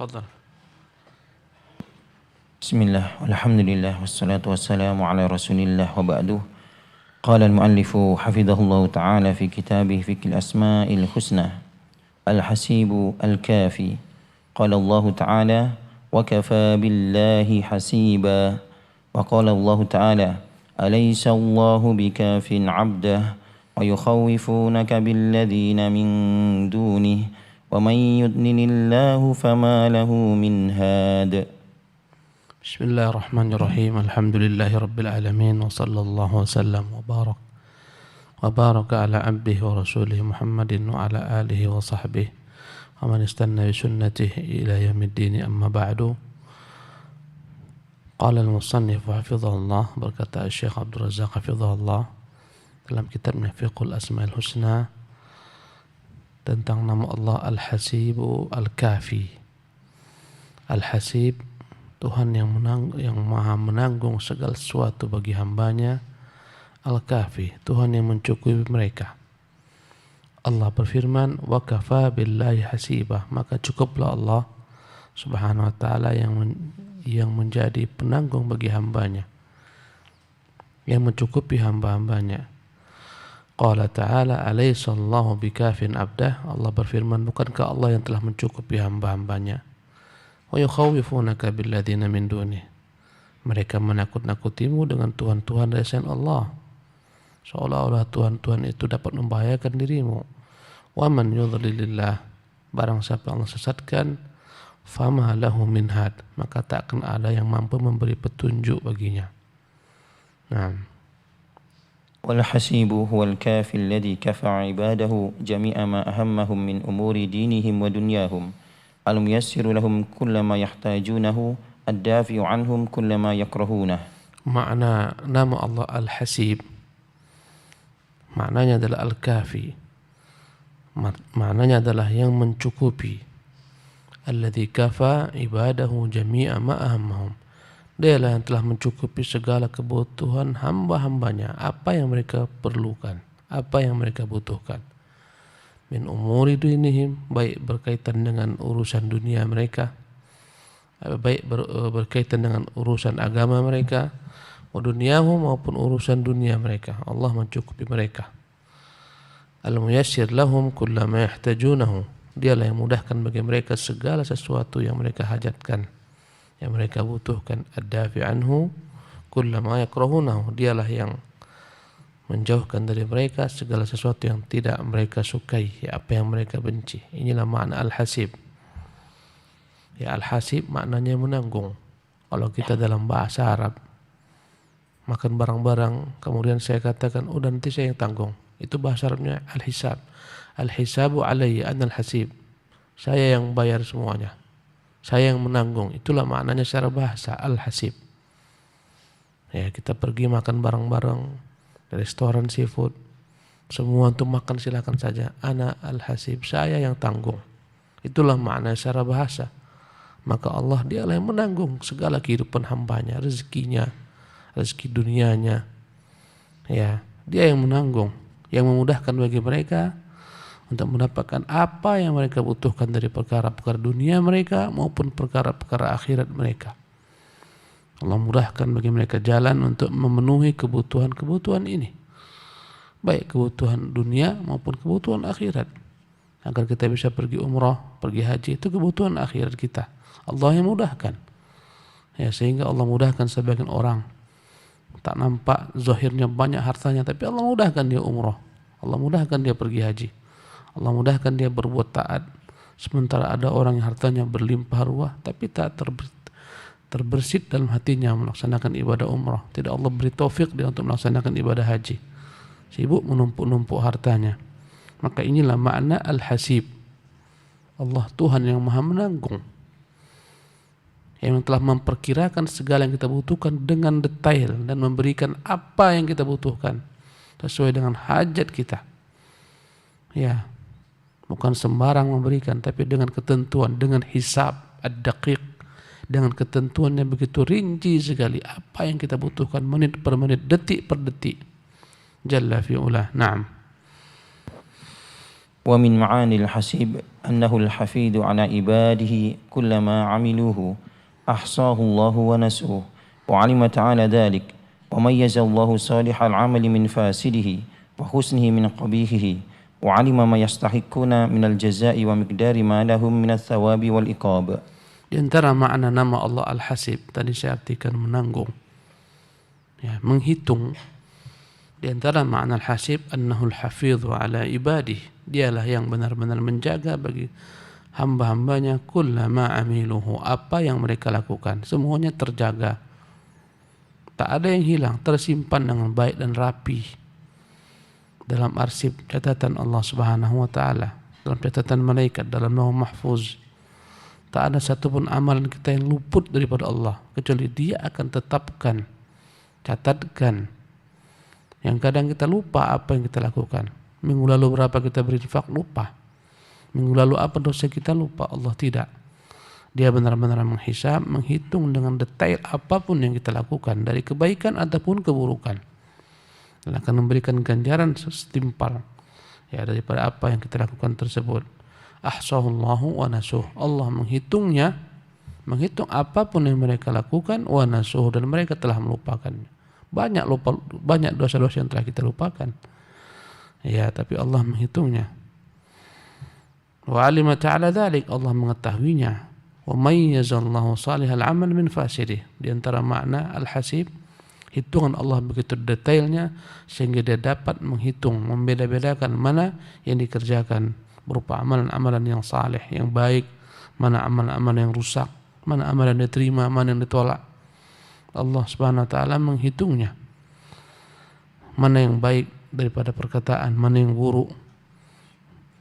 تفضل. بسم الله والحمد لله والصلاة والسلام على رسول الله وبعده. قال المؤلف حفظه الله تعالى في كتابه فقه الأسماء الحسنى الحسيب الكافي. قال الله تعالى وكفى بالله حسيبا. وقال الله تعالى أليس الله بكاف عبده ويخوفونك بالذين من دونه ومن يضلل الله فما له من هاد. بسم الله الرحمن الرحيم. الحمد لله رب العالمين وصلى الله وسلم وبارك على عبده ورسوله محمد وعلى آله وصحبه ومن استنى بسنته إلى يوم الدين. أما بعد. قال المصنف حفظه الله berkata Syekh Abdul Razak hafizahullah dalam kitabnya Fiqhul Asmaul Husna tentang nama Allah Al-Hasibu Al-Kafi. Al-Hasib, Tuhan yang maha menanggung segala sesuatu bagi hambanya. Al-Kafi, Tuhan yang mencukupi mereka. Allah berfirman, wa kafa billahi hasiba, maka cukuplah Allah subhanahu wa ta'ala yang menjadi penanggung bagi hambanya, yang mencukupi hamba-hambanya. Qala ta'ala alaysa Allahu bikafin abdah, Allah berfirman, bukankah Allah yang telah mencukupi hamba-hambanya. Wa yukhawifunaka billadzina min dunih, mereka menakut-nakutimu dengan tuhan-tuhan dari selain Allah, seolah-olah tuhan-tuhan itu dapat membahayakan dirimu. Wa man yudlilillah, barang siapa Allah sesatkan, fama lahu min had, maka tak akan ada yang mampu memberi petunjuk baginya. Naam. Wal hasibu huwal kafi alladhi kafa ibadahu jami'a ma ahammahum min umuri dinihim wa dunyahum. Al-muyassiru lahum kullama yahtajunahu ad-dafi'u anhum kullama yakrahunah. Makna nama Allah Al-Hasib, maknanya adalah Al-Kafi, maknanya adalah yang mencukupi. Alladzi kafa ibadahu jami'a ma ahammahum, dialah yang telah mencukupi segala kebutuhan hamba-hambanya, apa yang mereka perlukan, apa yang mereka butuhkan. Min umuri dinihim, baik berkaitan dengan urusan dunia mereka, baik berkaitan dengan urusan agama mereka, wa dunyahum, maupun urusan dunia mereka. Allah mencukupi mereka. Al-muyassir lahum kullama yahtajunahu, dialah yang mudahkan bagi mereka segala sesuatu yang mereka hajatkan, yang mereka butuhkan. Ad-dafi anhu kullama yakrahunahu, dialah yang menjauhkan dari mereka segala sesuatu yang tidak mereka sukai, ya, apa yang mereka benci. Inilah makna Al-Hasib. Ya, Al-Hasib maknanya menanggung. Kalau kita dalam bahasa Arab makan barang-barang, kemudian saya katakan, oh nanti saya yang tanggung, itu bahasa Arabnya Al-Hisab. Al-Hisabu alayya ana Al-Hasib, saya yang bayar semuanya, saya yang menanggung. Itulah maknanya secara bahasa Al-Hasib. Ya, kita pergi makan barang-barang di restoran seafood, semua untuk makan silakan saja. Ana Al-Hasib, saya yang tanggung. Itulah makna secara bahasa. Maka Allah, dialah yang menanggung segala kehidupan hambanya, rezekinya, rezeki dunianya. Ya, dia yang menanggung, yang memudahkan bagi mereka untuk mendapatkan apa yang mereka butuhkan dari perkara-perkara dunia mereka maupun perkara-perkara akhirat mereka. Allah mudahkan bagi mereka jalan untuk memenuhi kebutuhan-kebutuhan ini, baik kebutuhan dunia maupun kebutuhan akhirat. Agar kita bisa pergi umrah, pergi haji, itu kebutuhan akhirat kita. Allah yang mudahkan. Ya, sehingga Allah mudahkan sebagian orang, tak nampak zahirnya banyak hartanya, tapi Allah mudahkan dia umrah, Allah mudahkan dia pergi haji, Allah mudahkan dia berbuat taat. Sementara ada orang yang hartanya berlimpah ruah tapi tak terbersit dalam hatinya melaksanakan ibadah umrah. Tidak Allah beri taufik dia untuk melaksanakan ibadah haji, sibuk menumpuk-numpuk hartanya. Maka inilah makna Al-Hasib. Allah Tuhan yang maha menanggung, yang telah memperkirakan segala yang kita butuhkan dengan detail dan memberikan apa yang kita butuhkan sesuai dengan hajat kita. Ya, bukan sembarang memberikan, tapi dengan ketentuan, dengan hisab ad-daqiq, dengan ketentuan yang begitu rinci sekali apa yang kita butuhkan menit per menit, detik per detik. Jalla fi'ulah. Naam. Wa min ma'anil hasib أنه الحفيظ على عباده كل ما عملوه أحصاه الله ونسوه وعلم تعالى ذلك وميز الله صالح العمل من فاسده وحسنه من قبيحه وعلم ما يستحقون من الجزاء ومقدار ما لهم من الثواب والعقاب. Di antara makna nama Allah Al-Hasib tadi saya artikan menanggung, ya, menghitung. Di antara makna Al-Hasib annahu al-hafidhu ala ibadih, dialah yang benar-benar menjaga bagi hamba-hambanya kullama amiluhu, apa yang mereka lakukan semuanya terjaga, tak ada yang hilang, tersimpan dengan baik dan rapi dalam arsip catatan Allah Subhanahu wa taala, dalam catatan malaikat, dalam lauh mahfuz. Tak ada satupun amalan kita yang luput daripada Allah, kecuali Dia akan tetapkan, catatkan. Yang kadang kita lupa apa yang kita lakukan. Minggu lalu berapa kita berinfak, lupa. Minggu lalu apa dosa kita, lupa. Allah tidak. Dia benar-benar menghisab, menghitung dengan detail apapun yang kita lakukan, dari kebaikan ataupun keburukan. Dan akan memberikan ganjaran setimpal, ya, daripada apa yang kita lakukan tersebut. Ahsahullahu wa nasuh. Allah menghitungnya, menghitung apapun yang mereka lakukan, wa nasuh, dan mereka telah melupakannya. Banyak dosa-dosa yang telah kita lupakan, ya, tapi Allah menghitungnya. Wa alima ta'ala dzalik, Allah mengetahuinya. Wa mayyazallahu salihal amal min fasidih. Di antara makna al-hasib, hitungan Allah begitu detailnya sehingga Dia dapat menghitung, membeda-bedakan mana yang dikerjakan berupa amalan-amalan yang saleh, yang baik, mana amalan-amalan yang rusak, mana amalan yang diterima, mana yang ditolak. Allah Subhanahu wa taala menghitungnya, mana yang baik daripada perkataan, mana yang buruk.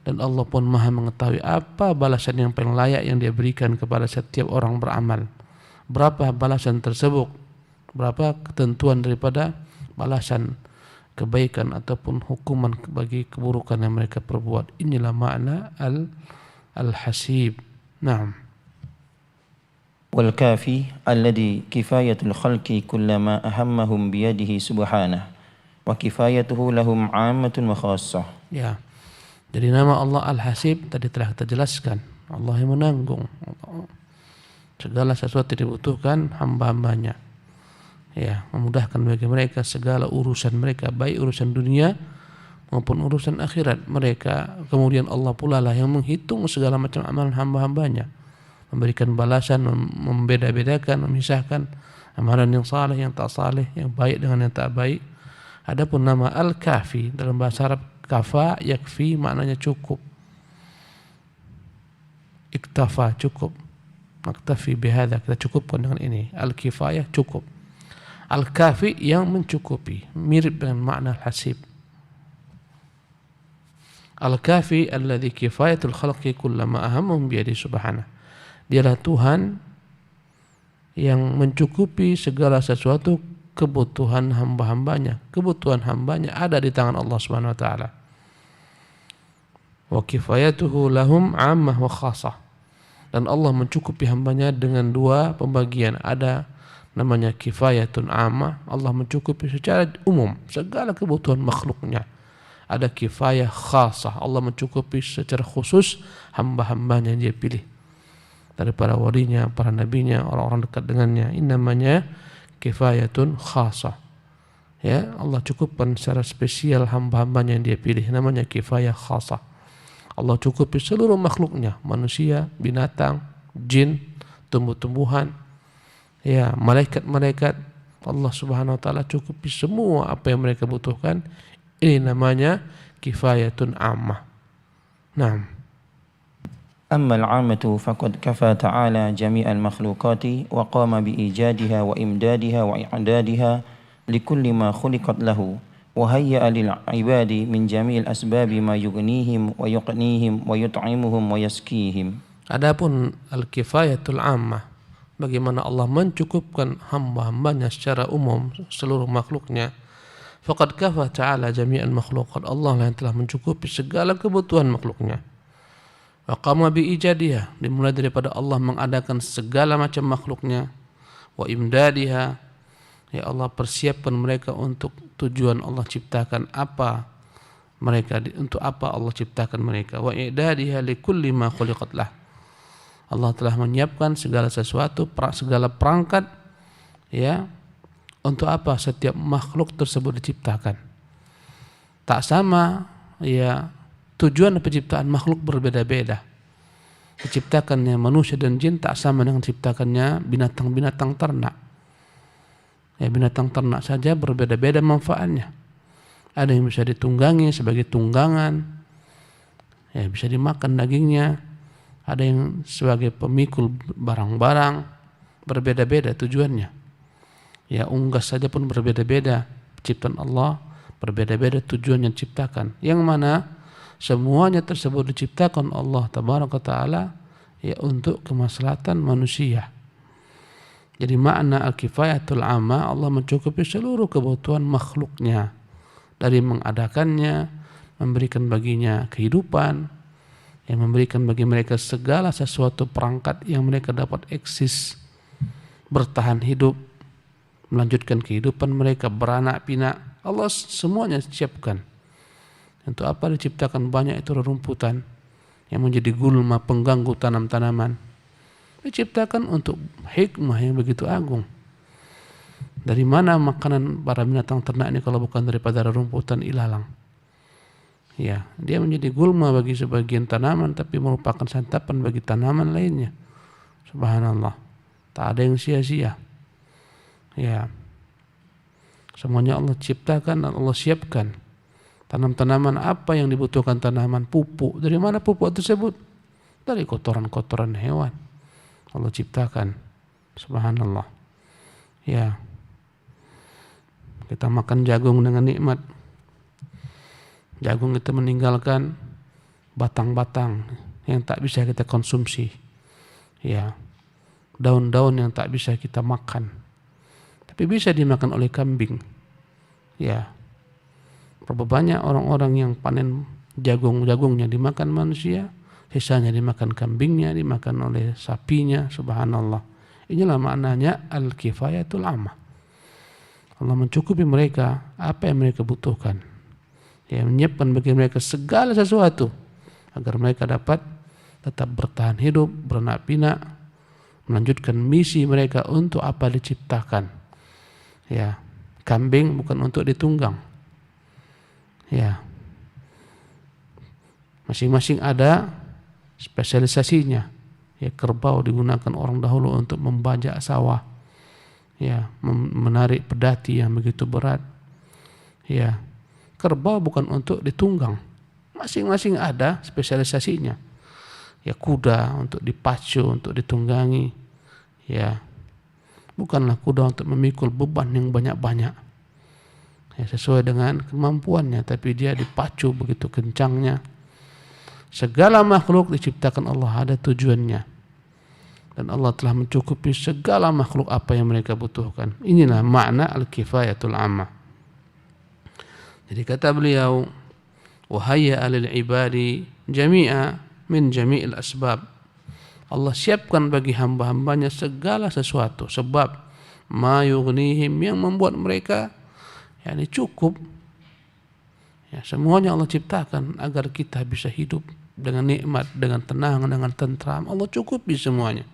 Dan Allah pun Maha mengetahui apa balasan yang paling layak yang Dia berikan kepada setiap orang beramal. Berapa balasan tersebut, berapa ketentuan daripada balasan kebaikan ataupun hukuman bagi keburukan yang mereka perbuat. Inilah makna al-hasib. Naam. Wal kafi alladhi kifayatul khalqi kullama ahammahum biyadihi subhanahu wa kifayatuhu lahum 'ammatun wa khassah. Ya. Jadi nama Allah Al-Hasib tadi telah kita jelaskan. Allah yang menanggung segala sesuatu yang dibutuhkan hamba-hambanya. Ya, memudahkan bagi mereka segala urusan mereka, baik urusan dunia maupun urusan akhirat mereka. Kemudian Allah pula lah yang menghitung segala macam amalan hamba-hambanya, memberikan balasan, membeda-bedakan, memisahkan amalan yang saleh, yang tak saleh, yang baik dengan yang tak baik. Adapun nama Al-Kafi dalam bahasa Arab, kafa yakfi, maknanya cukup. Iktafa, cukup. Naktafi bihadza, kita cukupkan dengan ini. Al-kifayah, cukup. Al-Kafi yang mencukupi, mirip dengan makna Al-Hasib. Al-Kafi alladhi kifayatul khalqi kullama ahammahum biyadi subhanahu. Dialah Tuhan yang mencukupi segala sesuatu kebutuhan hamba-hambanya. Kebutuhan hambanya ada di tangan Allah Subhanahu wa taala. Wa kifayatuhu lahum 'ammah wa khassah. Dan Allah mencukupi hambanya dengan dua pembagian. Ada namanya kifayatun ammah, Allah mencukupi secara umum segala kebutuhan makhluknya. Ada kifayah khasah, Allah mencukupi secara khusus hamba-hambanya yang Dia pilih dari para walinya, para nabinya, orang-orang dekat dengannya. Ini namanya kifayatun khasah. Ya, Allah cukupkan secara spesial hamba-hambanya yang Dia pilih, namanya kifayah khasah. Allah cukupi seluruh makhluknya, manusia, binatang, jin, tumbuh-tumbuhan, ya, malaikat-malaikat. Allah Subhanahu wa taala cukupi semua apa yang mereka butuhkan. Ini namanya kifayatun ammah. Naam. Amma al-'ammatu faqad kafa ta'ala jami'al makhluqati wa qama bi ijadiha wa imdadiha wa i'dadiha likulli ma khuliqat lahu wa hayya'a lil 'ibadi min jami'il asbabi ma yughnihim wa yuqnihim wa yut'imuhum wa yaskihim. Adapun al-kifayatul ammah, bagaimana Allah mencukupkan hamba-hambanya secara umum, seluruh makhluknya. Faqad kafa ta'ala jami'al makhluqat, Allah yang telah mencukupi segala kebutuhan makhluknya. Wa qama bi ijadiha, dimulai daripada Allah mengadakan segala macam makhluknya. Wa imdadiha, ya Allah persiapkan mereka untuk tujuan Allah ciptakan apa mereka, untuk apa Allah ciptakan mereka. Wa i'dadiha likulli ma khuliqat lah. Allah telah menyiapkan segala sesuatu, segala perangkat, ya, untuk apa setiap makhluk tersebut diciptakan. Tak sama, ya, tujuan penciptaan makhluk berbeda-beda. Diciptakannya manusia dan jin tak sama dengan diciptakannya binatang-binatang ternak. Ya, binatang ternak saja berbeda-beda manfaatnya. Ada yang bisa ditunggangi sebagai tunggangan, ya, bisa dimakan dagingnya. Ada yang sebagai pemikul barang-barang, berbeda-beda tujuannya. Ya, unggas saja pun berbeda-beda. Ciptaan Allah berbeda-beda tujuan yang diciptakan. Yang mana semuanya tersebut diciptakan Allah Tabaraka Ta'ala, ya, untuk kemaslahatan manusia. Jadi makna al-kifayatul amma, Allah mencukupi seluruh kebutuhan makhluknya, dari mengadakannya, memberikan baginya kehidupan, yang memberikan bagi mereka segala sesuatu perangkat yang mereka dapat eksis, bertahan hidup, melanjutkan kehidupan mereka, beranak pinak. Allah semuanya siapkan. Untuk apa diciptakan banyak itu rerumputan yang menjadi gulma pengganggu tanam-tanaman? Diciptakan untuk hikmah yang begitu agung. Dari mana makanan para binatang ternak ini kalau bukan daripada rerumputan ilalang? Ya, dia menjadi gulma bagi sebagian tanaman, tapi merupakan santapan bagi tanaman lainnya. Subhanallah, tak ada yang sia-sia. Ya, semuanya Allah ciptakan dan Allah siapkan. Tanam-tanaman apa yang dibutuhkan tanaman? Pupuk. Dari mana pupuk tersebut? Dari kotoran-kotoran hewan. Allah ciptakan. Subhanallah. Ya, kita makan jagung dengan nikmat. Jagung itu meninggalkan batang-batang yang tak bisa kita konsumsi, ya, daun-daun yang tak bisa kita makan, tapi bisa dimakan oleh kambing. Ya, berapa banyak orang-orang yang panen jagungnya dimakan manusia, sisanya dimakan kambingnya, dimakan oleh sapinya. Subhanallah. Inilah maknanya al-kifayatul amma. Allah mencukupi mereka apa yang mereka butuhkan. Ya, menyiapkan bagi mereka segala sesuatu agar mereka dapat tetap bertahan hidup, beranak pinak, melanjutkan misi mereka untuk apa diciptakan. Ya, kambing bukan untuk ditunggang. Ya, masing-masing ada spesialisasinya. Ya, kerbau digunakan orang dahulu untuk membajak sawah. Ya, menarik pedati yang begitu berat. Ya, kerbau bukan untuk ditunggang. Masing-masing ada spesialisasinya. Ya, kuda untuk dipacu, untuk ditunggangi. Ya, bukanlah kuda untuk memikul beban yang banyak-banyak. Ya, sesuai dengan kemampuannya, tapi dia dipacu begitu kencangnya. Segala makhluk diciptakan Allah ada tujuannya. Dan Allah telah mencukupi segala makhluk apa yang mereka butuhkan. Inilah makna al-kifayatul amma. Jadi kata beliau, wahayya alil ibadi jami'a min jami'il asbab. Allah siapkan bagi hamba-hambanya segala sesuatu, sebab ma yughnihim, yang membuat mereka yakni cukup. Ya, semuanya Allah ciptakan agar kita bisa hidup dengan nikmat, dengan tenang, dengan tentram. Allah cukupi semuanya.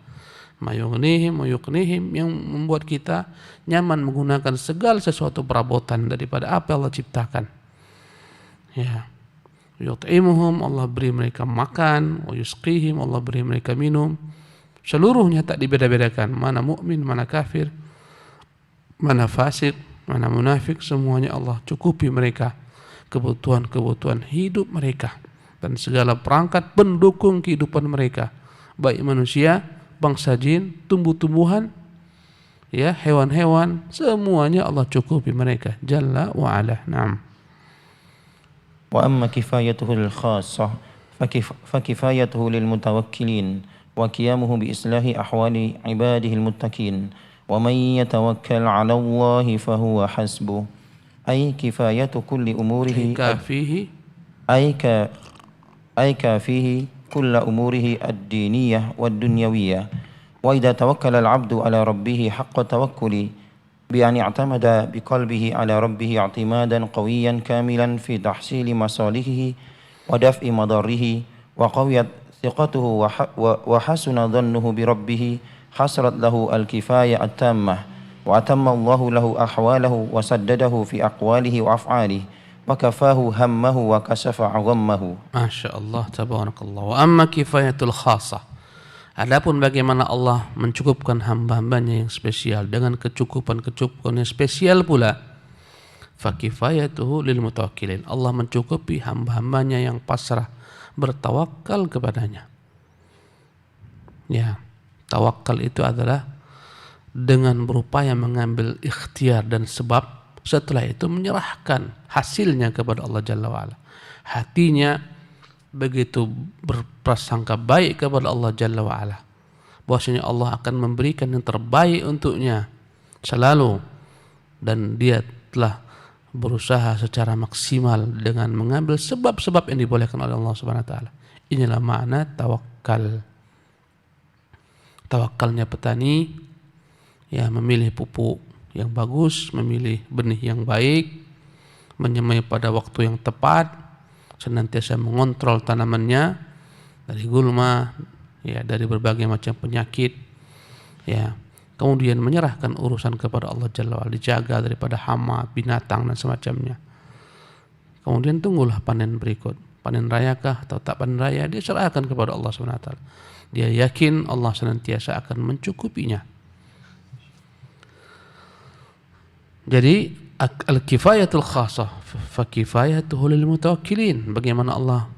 Ma yughnihim wa yuqnihim, yang membuat kita nyaman menggunakan segala sesuatu perabotan daripada apa Allah ciptakan. Ya, yut'imuhum, Allah beri mereka makan, wa yusqihim, Allah beri mereka minum. Seluruhnya tak dibeda-bedakan, mana mukmin, mana kafir, mana fasik, mana munafik, semuanya Allah cukupi mereka kebutuhan-kebutuhan hidup mereka dan segala perangkat pendukung kehidupan mereka, baik manusia, bangsa jin, tumbuh-tumbuhan, ya, hewan-hewan, semuanya Allah cukupi mereka jalla wa ala. Naam. Wa amma kifayatuhu lil khassah fakifayatuhu lil mutawakkilin wa qiyamuhu bi islahi ahwali ibadihi al muttaqin wa man yatawakkal 'ala Allah fa huwa hasbuh. Ay kifayatu kulli umurihi ay kafihi كل أموره الدينية والدنيوية. وإذا توكل العبد على ربه حق توكله بأن اعتمد بقلبه على ربه اعتمادا قويا كاملا في تحصيل مصالحه ودفع مضاره، وقويت ثقته وحسن ظنه بربه، حصلت له الكفاية التامة، وأتم الله له أحواله وسدده في أقواله وأفعاله، وكفاه همه وكشف غمه. Masya Allah, tabarakallah. Wa amma kifayatul khasah. Adapun bagaimana Allah mencukupkan hamba-hambanya yang spesial dengan kecukupan-kecukupan yang spesial pula. Fa kifayatuhu lil mutawakkilin. Allah mencukupi hamba-hambanya yang pasrah bertawakal kepadanya. Ya, tawakal itu adalah dengan berupaya mengambil ikhtiar dan sebab, setelah itu menyerahkan hasilnya kepada Allah Jalla wa'ala. Hatinya begitu berprasangka baik kepada Allah Jalla wa'ala, bahwasanya Allah akan memberikan yang terbaik untuknya selalu, dan dia telah berusaha secara maksimal dengan mengambil sebab-sebab yang dibolehkan oleh Allah Subhanahu wa taala. Inilah makna tawakal. Tawakalnya petani, ya, memilih pupuk yang bagus, memilih benih yang baik, menyemai pada waktu yang tepat, senantiasa mengontrol tanamannya dari gulma, ya, dari berbagai macam penyakit, ya. Kemudian menyerahkan urusan kepada Allah Jalla wa'ala, dijaga daripada hama, binatang dan semacamnya. Kemudian tunggulah panen berikut. Panen rayakah atau tak panen raya, dia serahkan kepada Allah Subhanahu wa taala. Dia yakin Allah senantiasa akan mencukupinya. Jadi al-kifayatul khasah fa kifayatuhu lil mutawakkilin. Bagaimana Allah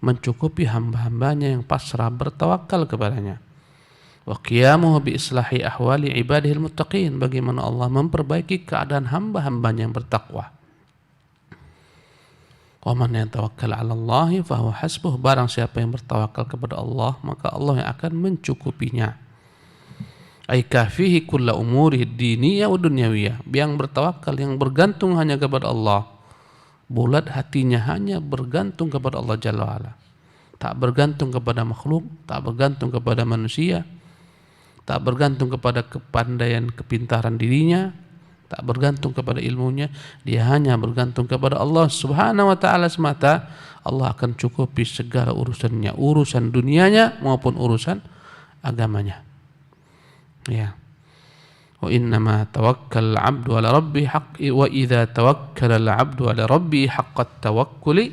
mencukupi hamba-hambanya yang pasrah bertawakal kepadanya. Wa qiyamuhu bi islahi ahwali ibadihil muttaqin. Bagaimana Allah memperbaiki keadaan hamba-hambanya yang bertakwa. Wa man yatawakkal 'ala Allah fa huwa hasbuh. Barang siapa yang bertawakal kepada Allah, maka Allah yang akan mencukupinya. Ay kafihi kulla umurihi diniyah wa dunyawiyah. Yang bertawakal, yang bergantung hanya kepada Allah, bulat hatinya hanya bergantung kepada Allah Jalla wa'ala, tak bergantung kepada makhluk, tak bergantung kepada manusia, tak bergantung kepada kepandaian, kepintaran dirinya, tak bergantung kepada ilmunya. Dia hanya bergantung kepada Allah Subhanahu wa taala semata. Allah akan cukupi segala urusannya, urusan dunianya maupun urusan agamanya. Ya. Wa innama tawakkal 'abdu 'ala rabbi haqqi wa idza tawakkala al-'abdu 'ala rabbi haqqat tawakkuli.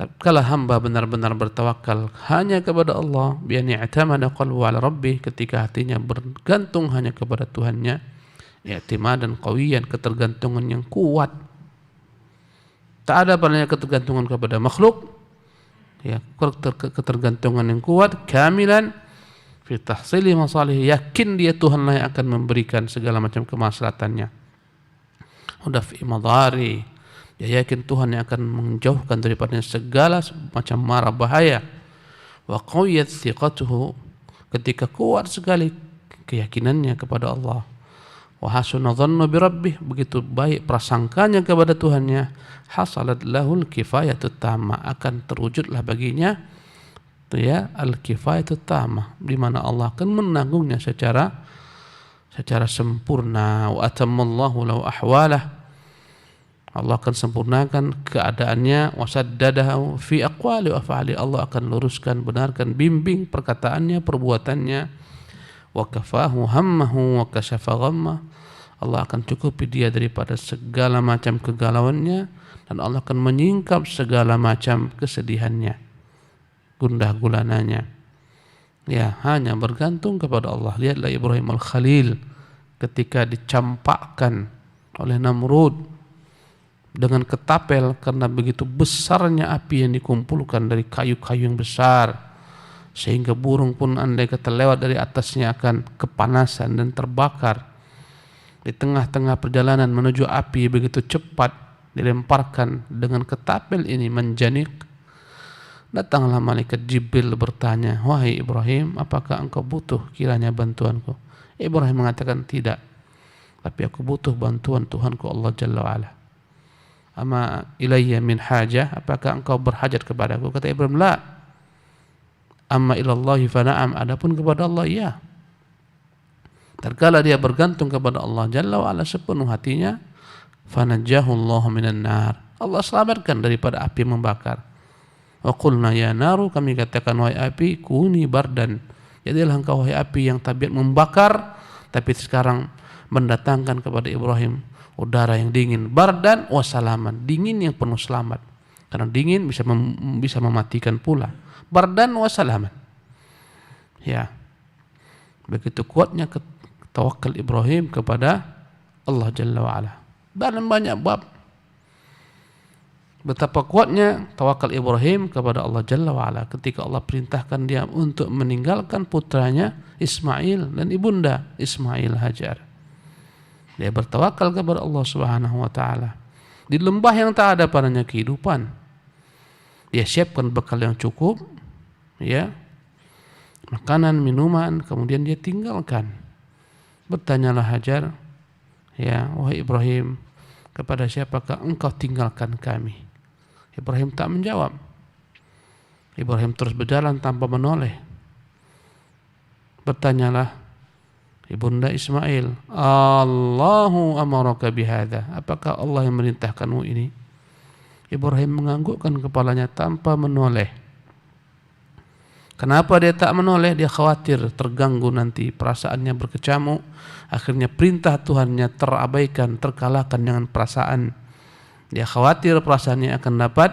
Tatkala hamba benar-benar bertawakal hanya kepada Allah, bi an i'tamada qalbu 'ala rabbi, ketika hatinya bergantung hanya kepada Tuhannya, i'timadan qawiyan, ketergantungan yang kuat. Tak ada padanya ketergantungan kepada makhluk, ya, ketergantungan yang kuat, kamilan fi tahsili masalih, yakin dia Tuhanlah yang akan memberikan segala macam kemaslahatannya. Udafi madari, dia yakin Tuhan yang akan menjauhkan daripada segala macam mara bahaya. Wa qawiyat thiqatuhu, ketika kuat sekali keyakinannya kepada Allah. Wa hasuna dhannu bi rabbih, begitu baik prasangkanya kepada Tuhannya. Hasalat lahul kifayatut tamah, akan terwujudlah baginya, ya, al-kifayatut tamah, di mana Allah akan menanggungnya secara sempurna. Wa atammallahu lahu ahwalah, Allah akan sempurnakan keadaannya. Wa saddadahu fi aqwali wa af'ali, Allah akan luruskan, benarkan, bimbing perkataannya, perbuatannya. Wa kafahu hammahu wa kashafa ghammah, Allah akan cukupi dia daripada segala macam kegalauannya, dan Allah akan menyingkap segala macam kesedihannya, gundah gulananya. Ya, hanya bergantung kepada Allah. Lihatlah Ibrahim al-Khalil ketika dicampakkan oleh Namrud dengan ketapel karena begitu besarnya api yang dikumpulkan dari kayu-kayu yang besar, sehingga burung pun andai kata lewat dari atasnya akan kepanasan dan terbakar. Di tengah-tengah perjalanan menuju api begitu cepat dilemparkan dengan ketapel ini menjanik. Datanglah malaikat Jibril bertanya, wahai Ibrahim, apakah engkau butuh kiranya bantuanku? Ibrahim mengatakan, tidak, tapi aku butuh bantuan Tuhanku Allah Jalla wa'ala. Ama ilayya min hajah, apakah engkau berhajat kepadaku? Kata Ibrahim, la. Amma ilallahi fana'am, adapun kepada Allah, ya. Tatkala dia bergantung kepada Allah Jalla wa'ala sepenuh hatinya, fanajjahullahu minan nar, Allah selamatkan daripada api membakar. Wa qulna ya naru, kami katakan wahai api, kuni bardan, jadilah engkau wahai api yang tabiat membakar, tapi sekarang mendatangkan kepada Ibrahim udara yang dingin, bardan wa salaman, dingin yang penuh selamat. Karena dingin bisa mematikan pula. Bardan wa salaman. Ya. Begitu kuatnya tawakal Ibrahim kepada Allah Jalla wa'ala. Dalam banyak bab betapa kuatnya tawakal Ibrahim kepada Allah Jalla wa'ala ketika Allah perintahkan dia untuk meninggalkan putranya Ismail dan ibunda Ismail Hajar. Dia bertawakal kepada Allah Subhanahu wa taala. Di lembah yang tak ada padanya kehidupan, dia siapkan bekal yang cukup, ya, makanan, minuman, kemudian dia tinggalkan. Bertanyalah Hajar, ya, wahai Ibrahim, kepada siapakah engkau tinggalkan kami? Ibrahim tak menjawab. Ibrahim terus berjalan tanpa menoleh. Bertanyalah ibunda Ismail, Allahu amaraka bihadza, apakah Allah yang merintahkanmu ini? Ibrahim menganggukkan kepalanya tanpa menoleh. Kenapa dia tak menoleh? Dia khawatir terganggu nanti, perasaannya berkecamuk. Akhirnya perintah Tuhannya terabaikan, terkalahkan dengan perasaan. Dia khawatir perasaannya akan dapat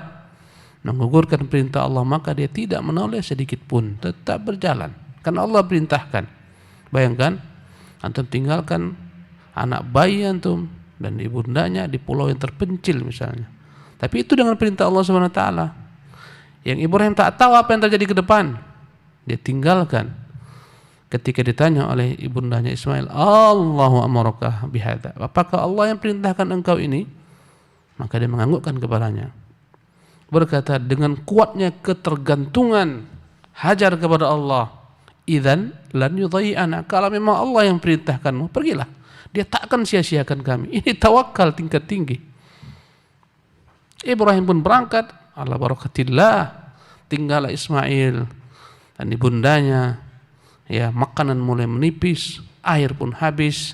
menggugurkan perintah Allah, maka dia tidak menoleh sedikit pun, tetap berjalan. Karena Allah perintahkan. Bayangkan, antum tinggalkan anak bayi antum dan ibundanya di pulau yang terpencil misalnya. Tapi itu dengan perintah Allah Subhanahu wa taala. Yang Ibrahim tak tahu apa yang terjadi ke depan. Dia tinggalkan. Ketika ditanya oleh ibundanya Ismail, Allahu amaraka bihadza, apakah Allah yang perintahkan engkau ini? Maka dia menganggukkan kepalanya. Berkata, dengan kuatnya ketergantungan Hajar kepada Allah, idzan lan yudhi'ana, kalau memang Allah yang perintahkanmu, pergilah. Dia tak akan sia-siakan kami. Ini tawakal tingkat tinggi. Ibrahim pun berangkat, ala barakatillah, tinggallah Ismail dan ibundanya. Ya, makanan mulai menipis, air pun habis.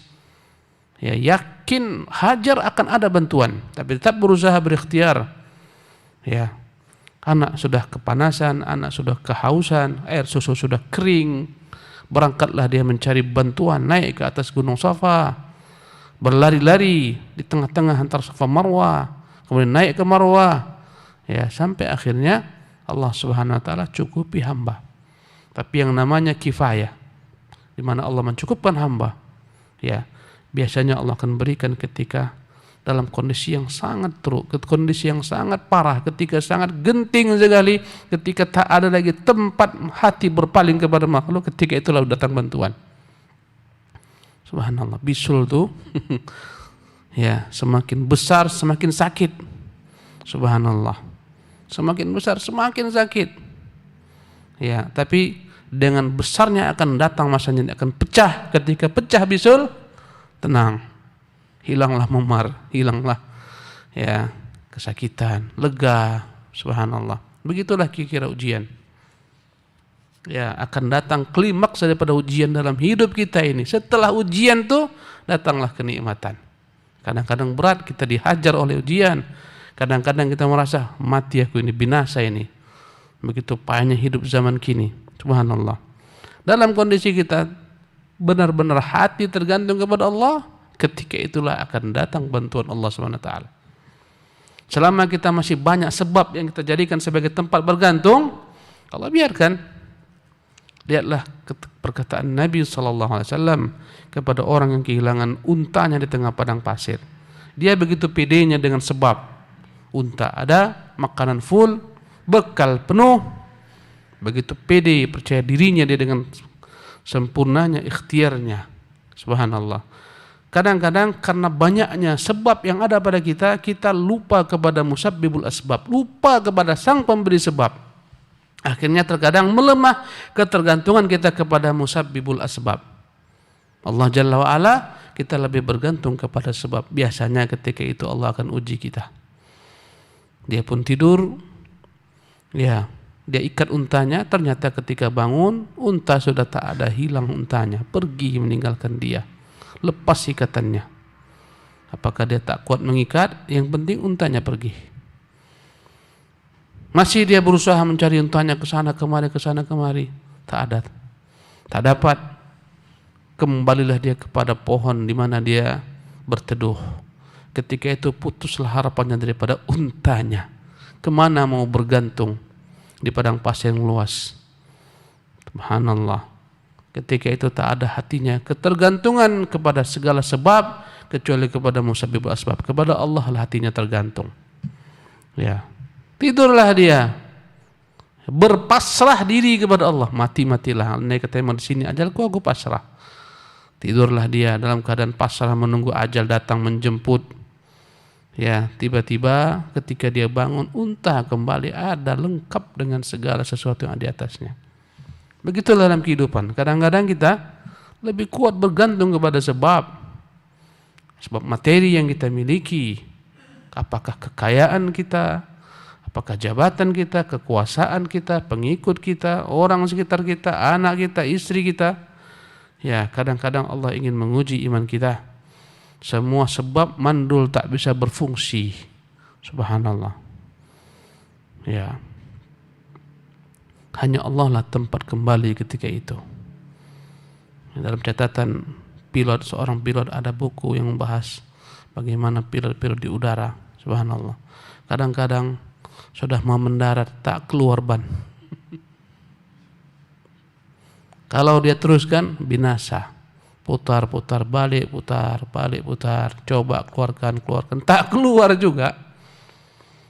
Ya, yakin Hajar akan ada bantuan, tapi tetap berusaha berikhtiar. Ya, anak sudah kepanasan, anak sudah kehausan, air susu sudah kering. Berangkatlah dia mencari bantuan, naik ke atas gunung Safa, berlari-lari di tengah-tengah antara Safa Marwah, kemudian naik ke Marwah. Ya, sampai akhirnya Allah Subhanahu wa taala cukupi hamba. Tapi yang namanya kifayah, di mana Allah mencukupkan hamba, ya, biasanya Allah akan berikan ketika dalam kondisi yang sangat teruk, kondisi yang sangat parah, ketika sangat genting sekali, ketika tak ada lagi tempat hati berpaling kepada makhluk, ketika itulah datang bantuan. Subhanallah, bisul tuh ya, semakin besar semakin sakit. Subhanallah, semakin besar semakin sakit. Ya, tapi dengan besarnya akan datang masanya, akan pecah. Ketika pecah bisul, tenang, hilanglah memar, hilanglah ya kesakitan, lega. Subhanallah. Begitulah kira-kira ujian. Ya, akan datang klimaks daripada ujian dalam hidup kita ini. Setelah ujian tuh datanglah kenikmatan. Kadang-kadang berat, kita dihajar oleh ujian. Kadang-kadang kita merasa mati aku ini, binasa ini. Begitu payahnya hidup zaman kini. Subhanallah. Dalam kondisi kita benar-benar hati tergantung kepada Allah, ketika itulah akan datang bantuan Allah Subhanahu wa taala. Selama kita masih banyak sebab yang kita jadikan sebagai tempat bergantung, Allah biarkan. Lihatlah perkataan Nabi sallallahu alaihi wasallam kepada orang yang kehilangan untanya di tengah padang pasir. Dia begitu pedenya dengan sebab unta ada, makanan full, bekal penuh. Begitu pede, percaya dirinya dia dengan sempurnanya ikhtiarnya. Subhanallah. Kadang-kadang karena banyaknya sebab yang ada pada kita, kita lupa kepada musabbibul asbab, lupa kepada sang pemberi sebab. Akhirnya terkadang melemah ketergantungan kita kepada musabbibul asbab. Allah Jalla wa'ala, kita lebih bergantung kepada sebab. Biasanya ketika itu Allah akan uji kita. Dia pun tidur, ya, Dia ikat untanya, ternyata ketika bangun, unta sudah tak ada, hilang untanya, pergi meninggalkan dia. Lepas ikatannya. Apakah dia tak kuat mengikat? Yang penting untanya pergi. Masih dia berusaha mencari untanya ke sana kemari, tak ada. Tak dapat. Kembalilah dia kepada pohon di mana dia berteduh. Ketika itu putuslah harapannya daripada untanya. Kemana mau bergantung di padang pasir yang luas. Subhanallah. Ketika itu tak ada hatinya ketergantungan kepada segala sebab kecuali kepada musabbibul asbab. Kepada Allah lah hatinya tergantung. Ya. Tidurlah dia. Berpasrah diri kepada Allah. Mati-matilah. Naik kata di sini ajalku aku pasrah. Tidurlah dia dalam keadaan pasrah menunggu ajal datang menjemput. Ya, tiba-tiba ketika dia bangun, unta kembali ada lengkap dengan segala sesuatu yang ada di atasnya. Begitulah dalam kehidupan. Kadang-kadang kita lebih kuat bergantung kepada sebab materi yang kita miliki. Apakah kekayaan kita, apakah jabatan kita, kekuasaan kita, pengikut kita, orang sekitar kita, anak kita, istri kita. Ya, kadang-kadang Allah ingin menguji iman kita. Semua sebab mandul tak bisa berfungsi. Subhanallah. Ya. Hanya Allah lah tempat kembali ketika itu. Dalam catatan seorang pilot ada buku yang membahas bagaimana pilot-pilot di udara. Subhanallah. Kadang-kadang sudah mau mendarat tak keluar ban. Kalau dia teruskan binasa. Putar balik, putar, coba keluarkan, tak keluar juga.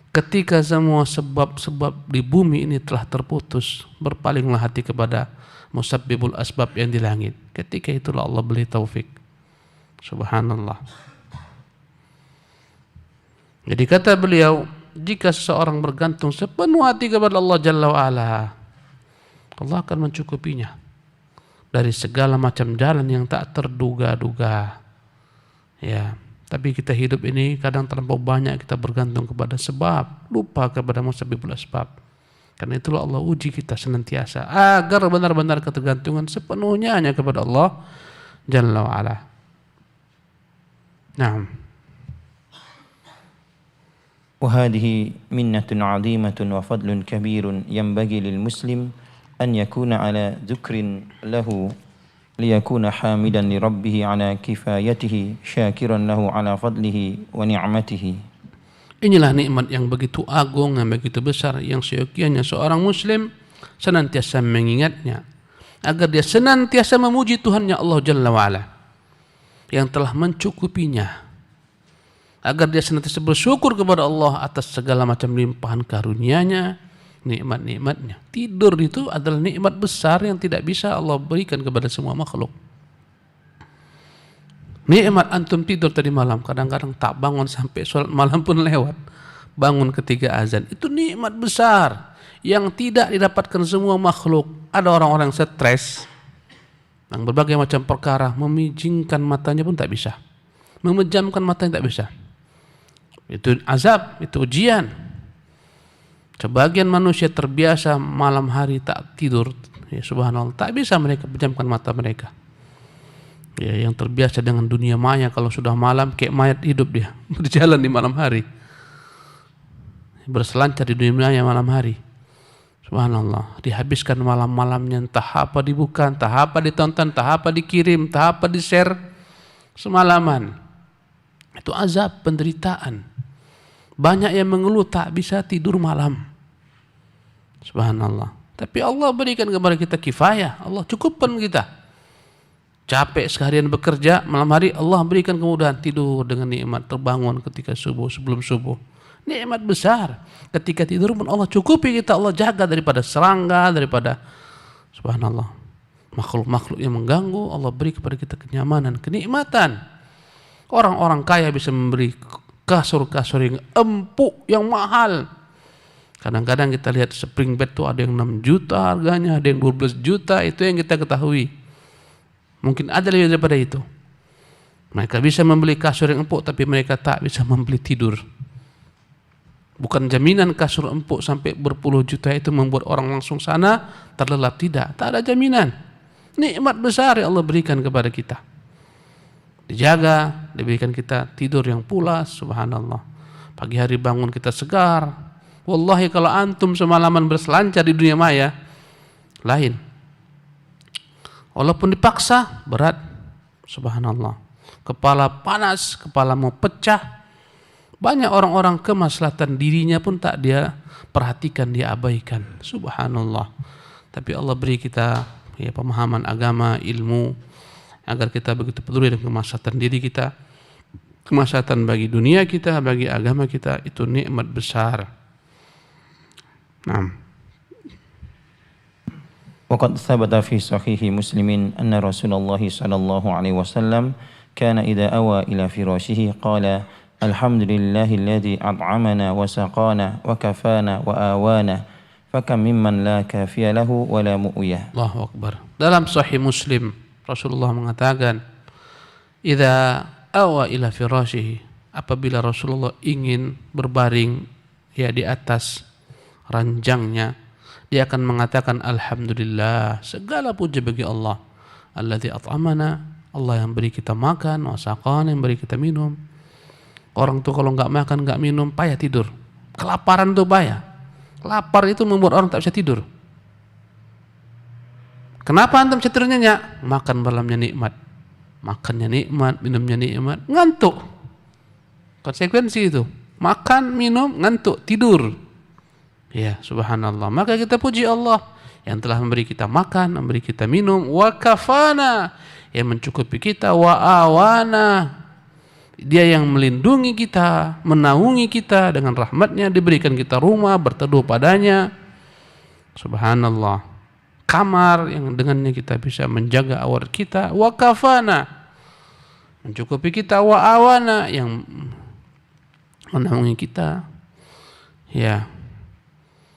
Ketika semua sebab-sebab di bumi ini telah terputus, berpalinglah hati kepada musabbibul asbab yang di langit. Ketika itulah Allah beri taufik. Subhanallah. Jadi kata beliau, jika seseorang bergantung sepenuh hati kepada Allah Jalla wa'ala, Allah akan mencukupinya dari segala macam jalan yang tak terduga-duga. Ya, tapi kita hidup ini kadang terlampau banyak kita bergantung kepada sebab, lupa kepada musabbibul asbab. Karena itulah Allah uji kita senantiasa agar benar-benar ketergantungan sepenuhnya hanya kepada Allah Jalla wa'ala. Naam. وهذه منة عظيمة وفضل كبير ينبغي للمسلم أن يكون على ذكر له ليكون حامدا لربه على كفايته شاكرا له على فضله ونعمته. Inilah nikmat yang begitu agung, yang begitu besar, yang seyogianya seorang muslim senantiasa mengingatnya agar dia senantiasa memuji Tuhannya Allah Jalla wa'ala yang telah mencukupinya, agar dia senantiasa bersyukur kepada Allah atas segala macam limpahan karunia-Nya, nikmat-nikmatnya. Tidur itu adalah nikmat besar yang tidak bisa Allah berikan kepada semua makhluk. Nikmat antum tidur tadi malam, kadang-kadang tak bangun sampai sholat malam pun lewat. Bangun ketika azan, itu nikmat besar yang tidak didapatkan semua makhluk. Ada orang-orang stres yang berbagai macam perkara, memijingkan matanya pun tak bisa, memejamkan matanya tak bisa. Itu azab, itu ujian. Sebagian manusia terbiasa malam hari tak tidur, ya subhanallah, tak bisa mereka pejamkan mata mereka. Ya, yang terbiasa dengan dunia maya, kalau sudah malam kayak mayat hidup dia, berjalan di malam hari, berselancar di dunia maya malam hari. Subhanallah, dihabiskan malam-malamnya entah apa dibuka, entah apa ditonton, entah apa dikirim, entah apa di-share semalaman. Itu azab, penderitaan. Banyak yang mengeluh tak bisa tidur malam. Subhanallah. Tapi Allah berikan kepada kita kifayah, Allah cukupkan kita. Capek seharian bekerja, malam hari Allah berikan kemudahan tidur dengan nikmat, terbangun ketika subuh, sebelum subuh. Nikmat besar. Ketika tidur pun Allah cukupi kita, Allah jaga daripada serangga, daripada subhanallah makhluk-makhluk yang mengganggu. Allah beri kepada kita kenyamanan, kenikmatan. Orang-orang kaya bisa memberi kasur-kasur yang empuk, yang mahal. Kadang-kadang kita lihat spring bed itu ada yang 6 juta harganya, ada yang 12 juta, itu yang kita ketahui. Mungkin ada lebih daripada itu. Mereka bisa membeli kasur yang empuk, tapi mereka tak bisa membeli tidur. Bukan jaminan kasur empuk sampai berpuluh juta itu membuat orang langsung sana terlelap, tidak. Tak ada jaminan. Nikmat besar yang Allah berikan kepada kita. Dijaga, diberikan kita tidur yang pulas, subhanallah. Pagi hari bangun kita segar. Wallahi kalau antum semalaman berselancar di dunia maya, lain. Walaupun dipaksa, berat, subhanallah. Kepala panas, kepala mau pecah. Banyak orang-orang kemaslahatan dirinya pun tak dia perhatikan, dia abaikan. Subhanallah. Tapi Allah beri kita ya pemahaman agama, ilmu, agar kita begitu peduli dengan kemaslahatan diri kita, kemaslahatan bagi dunia kita, bagi agama kita, itu nikmat besar. Naam. وقد ثبت في صحيح مسلم أن رسول الله صلى الله عليه وسلم كان إذا أوى إلى فراشه قال الحمد لله الذي أطعمنا وسقانا وكفانا وآوانا فكم ممن لا كافي له ولا مؤوية. Allahu Akbar. Dalam Sahih Muslim Rasulullah mengatakan, idza awa ila firashihi, apabila Rasulullah ingin berbaring ya di atas ranjangnya, dia akan mengatakan alhamdulillah, segala puji bagi Allah, alladzi at'amana, Allah yang beri kita makan, wa saqana, yang beri kita minum. Orang tuh kalau nggak makan, nggak minum, payah tidur. Kelaparan tuh payah. Lapar itu membuat orang tak bisa tidur. Kenapa antum bisa tidur nyenyak? Makan malamnya nikmat, makannya nikmat, minumnya nikmat, ngantuk. Konsekuensi itu, makan, minum, ngantuk, tidur. Ya, subhanallah. Maka kita puji Allah yang telah memberi kita makan, memberi kita minum, wa kafana, yang mencukupi kita, wa awana, dia yang melindungi kita, menaungi kita dengan rahmatnya, diberikan kita rumah, berteduh padanya. Subhanallah. Kamar yang dengannya kita bisa menjaga awrat kita, wa kafana, mencukupi kita, wa awana, yang menaungi kita, ya,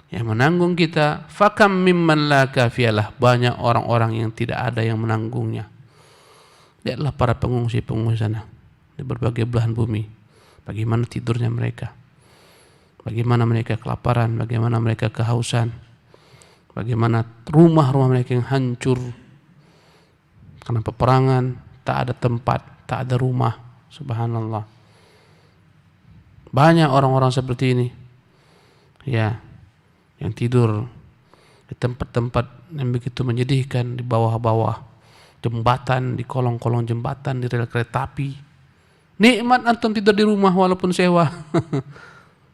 yang menanggung kita. Fakam mimman la kafiyalah, banyak orang-orang yang tidak ada yang menanggungnya. Lihatlah para pengungsi-pengungsi sana di berbagai belahan bumi, bagaimana tidurnya mereka, bagaimana mereka kelaparan, bagaimana mereka kehausan, bagaimana rumah-rumah mereka yang hancur karena peperangan, tak ada tempat, tak ada rumah. Subhanallah. Banyak orang-orang seperti ini, ya, yang tidur di tempat-tempat yang begitu menyedihkan, di bawah-bawah jembatan, di kolong-kolong jembatan, di rel kereta api. Nikmat antum tidur di rumah walaupun sewa.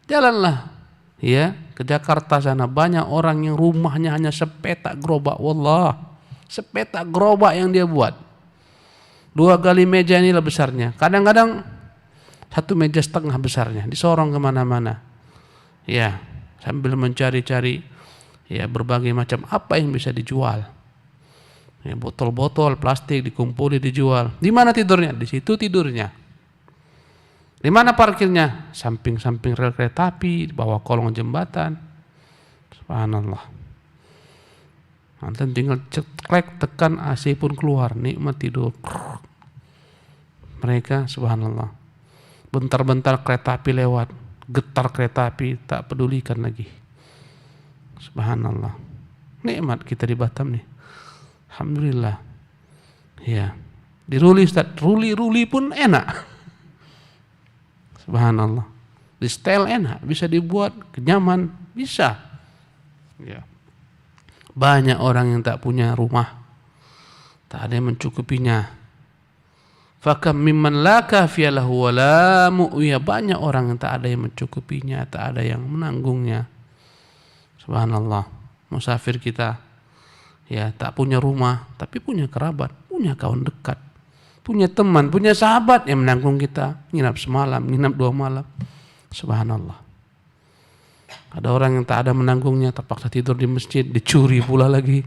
Jalanlah ya ke Jakarta sana, banyak orang yang rumahnya hanya sepetak gerobak. Wallah, sepetak gerobak yang dia buat. 2 kali meja inilah besarnya. Kadang-kadang 1 meja setengah besarnya, disorong kemana-mana. Ya, sambil mencari-cari ya berbagai macam apa yang bisa dijual. Ya, botol-botol plastik dikumpuli dijual. Di mana tidurnya? Di situ tidurnya. Di mana parkirnya? Samping-samping rel kereta api, di bawah kolong jembatan. Subhanallah. Antum tinggal ceklek, tekan, AC pun keluar, nikmat tidur. Mereka subhanallah. Bentar-bentar kereta api lewat, getar kereta api, tak pedulikan lagi. Subhanallah. Nikmat kita di Batam nih. Alhamdulillah. Ya. Di Ruli Ustaz, ruli pun enak. Subhanallah. Di setel enak, bisa dibuat kenyaman, bisa. Ya. Banyak orang yang tak punya rumah, tak ada yang mencukupinya. Fakam mimman la kafiyalahu wa la mu'wiya, banyak orang yang tak ada yang mencukupinya, tak ada yang menanggungnya. Subhanallah. Musafir kita ya tak punya rumah, tapi punya kerabat, punya kawan dekat, punya teman, punya sahabat yang menanggung kita, nginap semalam, nginap 2 malam. Subhanallah. Ada orang yang tak ada menanggungnya, terpaksa tidur di masjid, dicuri pula lagi,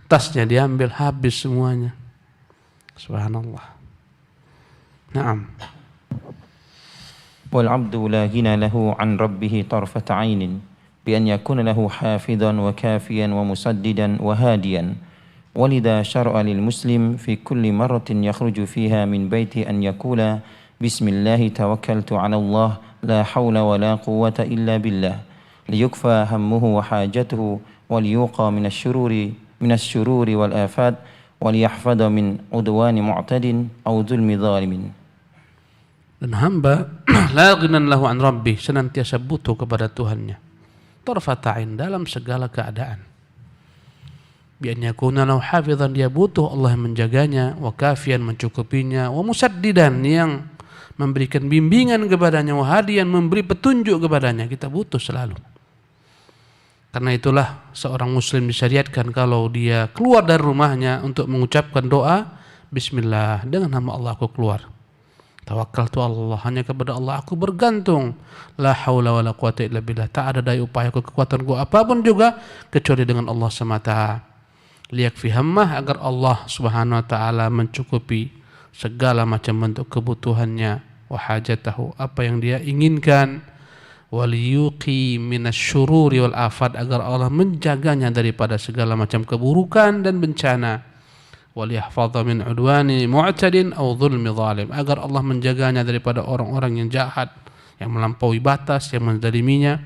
tasnya diambil, habis semuanya. Subhanallah. Naam. والعبد لا غنى له عن ربه طرفة عين بأن يكون له حافظا وكافيا ومسددا وهاديا ولذا شرع للمسلم في كل مرة يخرج فيها من بيته أن يقول بسم الله توكلت على الله لا حول ولا قوة إلا بالله ليكفى همه وحاجته وليوقى من الشرور والآفات وليحفظ من عدوان معتد أو ظلم ظالم. Dan hamba la ghinan lahu an rabbih, senantiasa butuh kepada Tuhannya tarfatain dalam segala keadaan. Bi an yakuna lahu hafizan, dia butuh Allah yang menjaganya, wa kafiyan mencukupinya, wa musaddidan yang memberikan bimbingan kepadanya, wa hadiyan memberi petunjuk kepadanya. Kita butuh selalu. Karena itulah seorang muslim disyariatkan kalau dia keluar dari rumahnya untuk mengucapkan doa, bismillah, dengan nama Allah aku keluar. Tawakkaltu Allah, hanya kepada Allah aku bergantung. La haula wala quwata illa billah, tak ada daya upayaku, kekuatanku apapun juga kecuali dengan Allah semata. Liyakfi hammah, agar Allah Subhanahu wa taala mencukupi segala macam bentuk kebutuhannya, wa hajatahu, apa yang dia inginkan, waliyuqi minasyururi wal afat, agar Allah menjaganya daripada segala macam keburukan dan bencana, waliyahfadha min udwani mu'tadin aw zulmi zalim, agar Allah menjaganya daripada orang-orang yang jahat, yang melampaui batas, yang menzaliminya.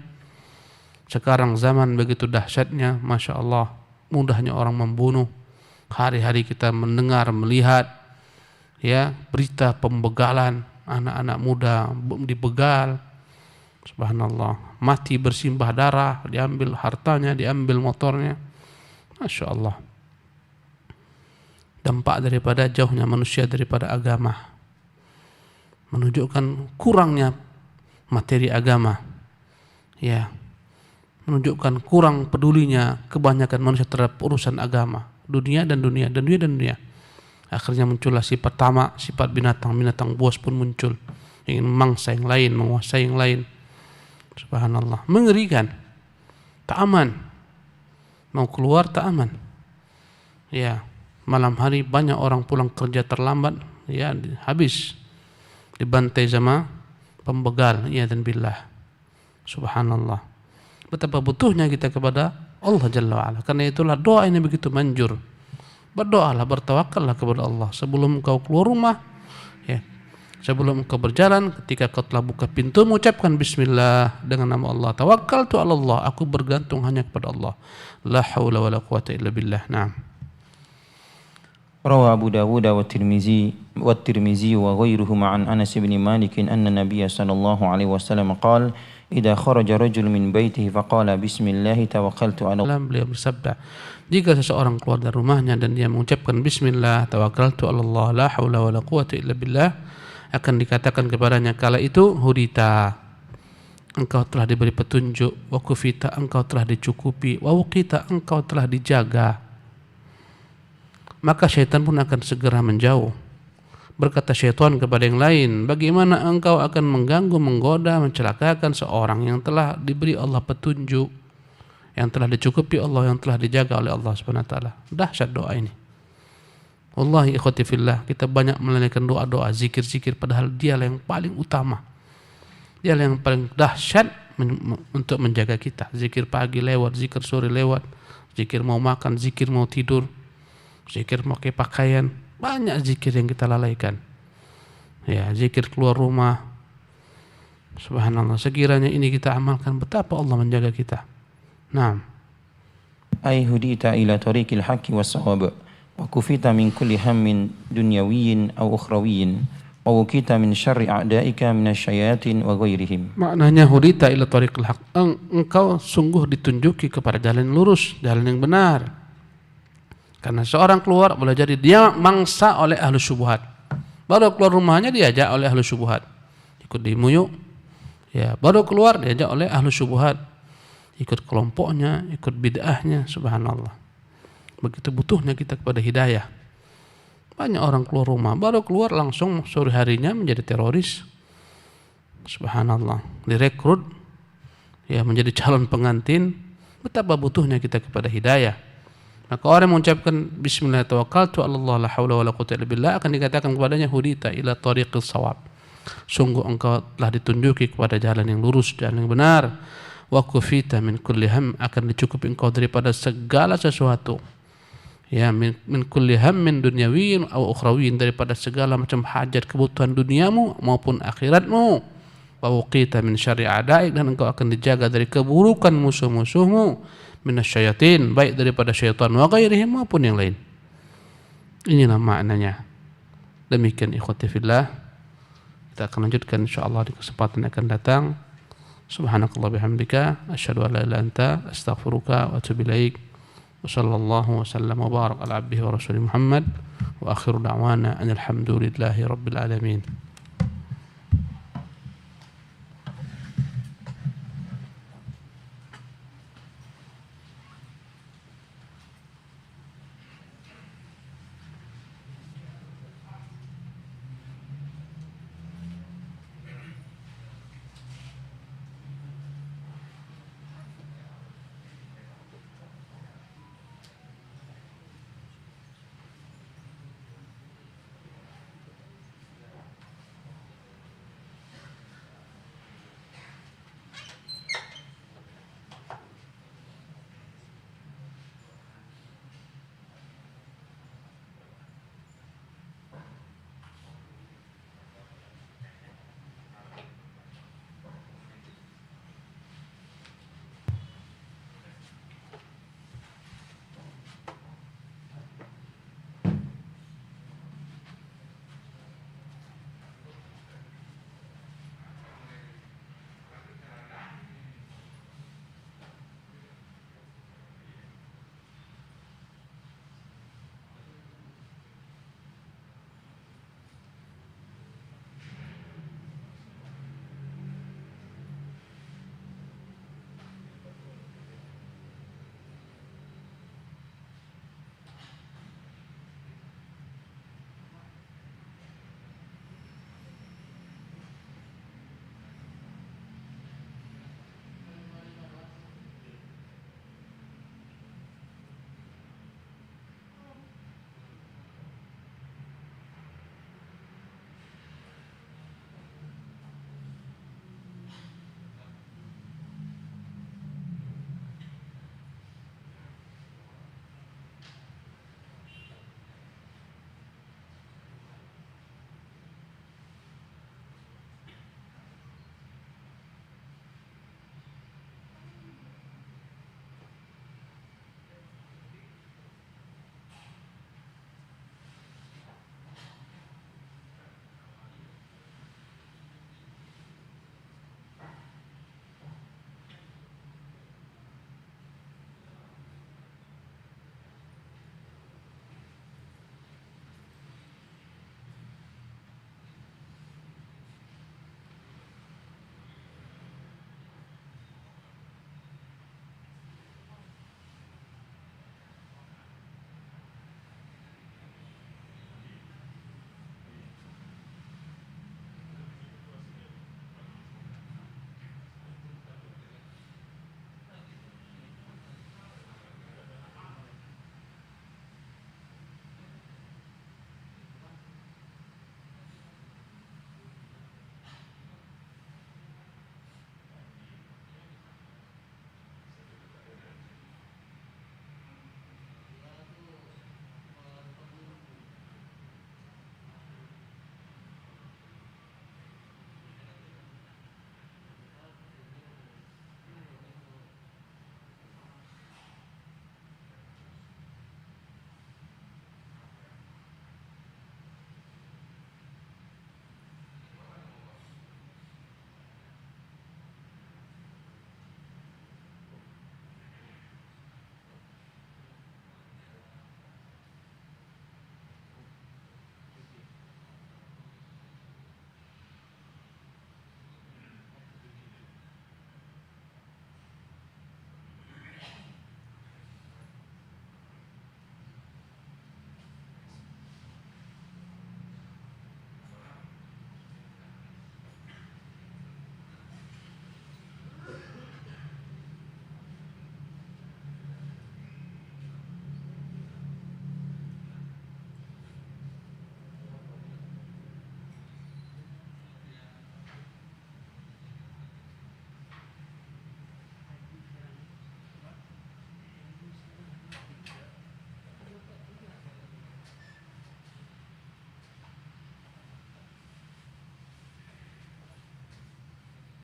Sekarang zaman begitu dahsyatnya, Masya Allah, mudahnya orang membunuh. Hari-hari kita mendengar, melihat ya berita pembegalan, anak-anak muda dibegal, subhanallah, mati bersimbah darah, diambil hartanya, diambil motornya. Masya Allah, dampak daripada jauhnya manusia daripada agama, menunjukkan kurangnya materi agama, ya, menunjukkan kurang pedulinya kebanyakan manusia terhadap urusan agama, dunia dan dunia. Akhirnya muncullah sifat tamak, sifat binatang buas pun muncul, ingin memangsa yang lain, menguasai yang lain. Subhanallah, mengerikan. Tak aman, mau keluar tak aman. Ya, malam hari banyak orang pulang kerja terlambat, ya habis dibantai sama pembegal, ya dan billah. Subhanallah, betapa butuhnya kita kepada Allah Jalla wa'ala. Karena itulah doa ini begitu manjur. Berdoalah, bertawakallah kepada Allah sebelum kau keluar rumah, ya, sebelum kau berjalan. Ketika kau telah buka pintu, mengucapkan bismillah dengan nama Allah. Tawakkaltu 'ala Allah, aku bergantung hanya kepada Allah. La haula wala quwata illa billah. Naam. روى أبو داود والترمذي وغيرهما عن أنس بن مالك أن النبي صلى الله عليه وسلم قال إذا خرج رجل من بيته فقال بسم الله توكلت على الله. Beliau bersabda, jika seseorang keluar dari rumahnya dan dia mengucapkan bismillah, tawakkaltu 'ala Allah, la haula wala quwata illa billah, akan dikatakan kepadanya kala itu, hudita, engkau telah diberi petunjuk, wa kufita, engkau telah dicukupi, wa wuqita, engkau telah dijaga. Maka syaitan pun akan segera menjauh. Berkata syaitan kepada yang lain, bagaimana engkau akan mengganggu, menggoda, mencelakakan seorang yang telah diberi Allah petunjuk, yang telah dicukupi Allah, yang telah dijaga oleh Allah Subhanahu wa taala. Dahsyat doa ini. Wallahi ikhwati fillah, kita banyak melalaikan doa-doa, zikir-zikir, padahal dialah yang paling utama. Dialah yang paling dahsyat untuk menjaga kita. Zikir pagi lewat, zikir sore lewat, zikir mau makan, zikir mau tidur, zikir pakai pakaian, banyak zikir yang kita lalaikan. Ya, zikir keluar rumah. Subhanallah, sekiranya ini kita amalkan, betapa Allah menjaga kita. Naam. Ay hudita ila tariqil haqqi was-shawab wa kufita min kulli hammin dunyawiyyin aw ukhrawiyyin wa wukita min syarri a'daika minasyayatin wa ghairihim. Maknanya hudita ila tariqil haqq, engkau sungguh ditunjuki kepada jalan lurus, jalan yang benar. Karena seorang keluar boleh jadi dia mangsa oleh ahlu syubhat. Baru keluar rumahnya diajak oleh ahlu syubhat, ikut dimuyuk. Ya, baru keluar diajak oleh ahlu syubhat, ikut kelompoknya, ikut bid'ahnya. Subhanallah, begitu butuhnya kita kepada hidayah. Banyak orang keluar rumah, baru keluar langsung sore harinya menjadi teroris. Subhanallah, direkrut, ya, menjadi calon pengantin. Betapa butuhnya kita kepada hidayah. Maka orang mengucapkan bismillah tawakkaltu 'ala Allah, la haula wala quwwata illa billah, akan dikatakan kepadanya hudita ila tariqis shawab. Sungguh engkau telah ditunjuki kepada jalan yang lurus, jalan yang benar. Wa kufita min kulli ham, akan dicukupi engkau daripada segala sesuatu. Ya, min kulli hammin dunyawiyyin aw ukhrawiyyin, daripada segala macam hajat kebutuhan duniamu maupun akhiratmu. wa uqita min syarri a'daik, dan engkau akan dijaga dari keburukan musuh-musuhmu, minasyayatin, baik daripada syaitan wa ghairihim maupun yang lain. Inilah maknanya. Demikian ikhwati fillah, kita akan lanjutkan insyaallah di kesempatan yang akan datang. Subhanakallah bihamdika asyhadu an la ilaha illa anta astaghfiruka wa atubu ilaik. Wa sallallahu wasallam wa barak ala abdihi wa rasulih Muhammad wa akhiru da'wana anil hamdulillahi rabbil alamin.